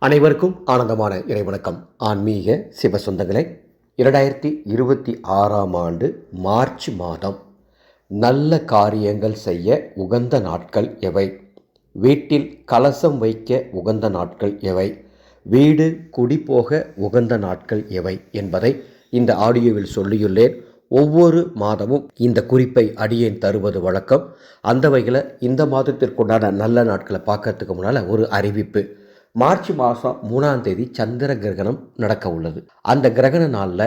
அனைவருக்கும் ஆனந்தமான இறைவணக்கம். ஆன்மீக சிவ சொந்தங்களே, 2026ஆம் ஆண்டு மார்ச் மாதம் நல்ல காரியங்கள் செய்ய உகந்த நாட்கள் எவை? வீட்டில் கலசம் வைக்க உகந்த நாட்கள் எவை? வீடு குடிபோக உகந்த நாட்கள் எவை என்பதை இந்த ஆடியோவில் சொல்லியுள்ளேன். ஒவ்வொரு மாதமும் இந்த குறிப்பை அடியேன் தருவது வழக்கம். அந்த வகையில் இந்த மாதத்திற்குண்டான நல்ல நாட்களை பார்க்கறதுக்கு முன்னால் ஒரு அறிவிப்பு. மார்ச் மாதம் 3ஆம் தேதி சந்திர கிரகணம் நடக்க உள்ளது. அந்த கிரகண நாளில்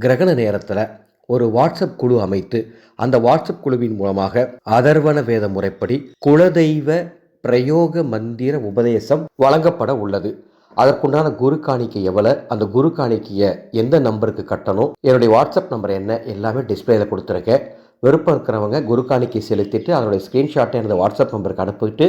கிரகண நேரத்தில் ஒரு வாட்ஸ்அப் குழு அமைத்து அந்த வாட்ஸ்அப் குழுவின் மூலமாக அதர்வன வேத முறைப்படி குலதெய்வ பிரயோக மந்திர உபதேசம் வழங்கப்பட உள்ளது. அதற்குண்டான குரு காணிக்கை எவ்வளோ, அந்த குரு காணிக்கையை எந்த நம்பருக்கு கட்டணும், என்னுடைய வாட்ஸ்அப் நம்பர் என்ன, எல்லாமே டிஸ்பிளேல கொடுத்துருக்கேன். விருப்பம் இருக்கிறவங்க குரு காணிக்கை செலுத்திட்டு அதனுடைய ஸ்க்ரீன்ஷாட்டை எனது வாட்ஸ்அப் நம்பருக்கு அனுப்பிட்டு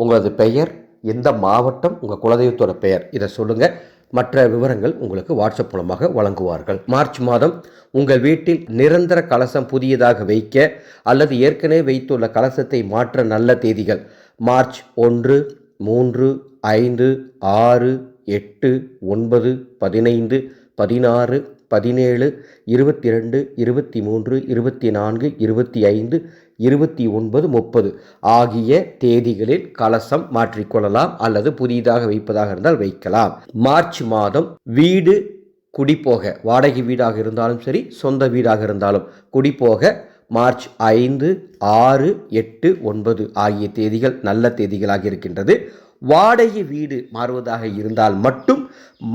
உங்களது பெயர், எந்த மாவட்டம், உங்கள் குலதெய்வத்தோட பெயர் இதை சொல்லுங்கள். மற்ற விவரங்கள் உங்களுக்கு வாட்ஸ்அப் மூலமாக வழங்குவார்கள். மார்ச் மாதம் உங்கள் வீட்டில் நிரந்தர கலசம் புதியதாக வைக்க அல்லது ஏற்கனவே வைத்துள்ள கலசத்தை மாற்ற நல்ல தேதிகள் மார்ச் 1, 3, 5, 6, 8, 9, 15, 16, 17, 22, 23, 24, 25, 29, 30 ஆகிய தேதிகளில் கலசம் மாற்றிக்கொள்ளலாம் அல்லது புதிதாக வைப்பதாக இருந்தால் வைக்கலாம். மார்ச் மாதம் வீடு குடிபோக, வாடகை வீடாக இருந்தாலும் சரி, சொந்த வீடாக இருந்தாலும் குடிபோக மார்ச் 5, 6, 8, 9 ஆகிய தேதிகள் நல்ல தேதிகளாக இருக்கின்றது. வாடகை வீடு மாறுவதாக இருந்தால் மட்டும்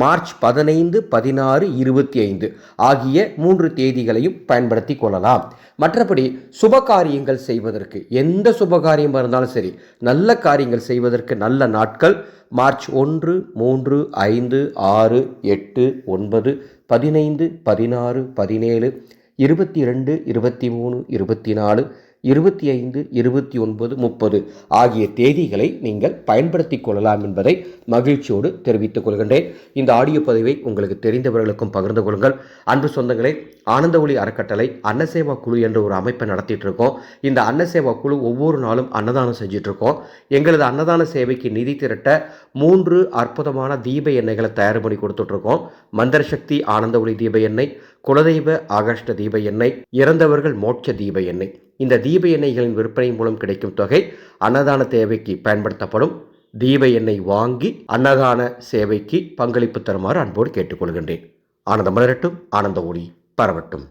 மார்ச் 15, 16, 25 ஆகிய 3 தேதிகளையும் பயன்படுத்தி கொள்ளலாம். மற்றபடி சுபகாரியங்கள் செய்வதற்கு, எந்த சுபகாரியம் இருந்தாலும் சரி, நல்ல காரியங்கள் செய்வதற்கு நல்ல நாட்கள் மார்ச் 1, 3, 5, 6, 8, 9, 15, 16, 17, 22, 23, 24, 25, 29, 30 ஆகிய தேதிகளை நீங்கள் பயன்படுத்தி கொள்ளலாம் என்பதை மகிழ்ச்சியோடு தெரிவித்துக் கொள்கின்றேன். இந்த ஆடியோ பதிவை உங்களுக்கு தெரிந்தவர்களுக்கும் பகிர்ந்து கொள்ளுங்கள். அன்பு சொந்தங்களே, ஆனந்த ஒளி அறக்கட்டளை அன்னசேவா குழு என்ற ஒரு அமைப்பை நடத்திட்டு இருக்கோம். இந்த அன்னசேவா குழு ஒவ்வொரு நாளும் அன்னதானம் செஞ்சுட்டு இருக்கோம். எங்களது அன்னதான சேவைக்கு நிதி திரட்ட 3 அற்புதமான தீப எண்ணெய்களை தயார் பண்ணி கொடுத்துட்ருக்கோம். மந்திர சக்தி ஆனந்த ஒளி தீப எண்ணெய், குலதெய்வ ஆகஷ்ட தீப எண்ணெய், இறந்தவர்கள் மோட்ச தீப எண்ணெய். இந்த தீப எண்ணெய்களின் விற்பனை மூலம் கிடைக்கும் தொகை அன்னதான தேவைக்கு பயன்படுத்தப்படும். தீப எண்ணெய் வாங்கி அன்னதான சேவைக்கு பங்களிப்பு தருமாறு அன்போடு கேட்டுக்கொள்கின்றேன். ஆனந்தம் மலரட்டும், ஆனந்த ஒளி பரவட்டும்.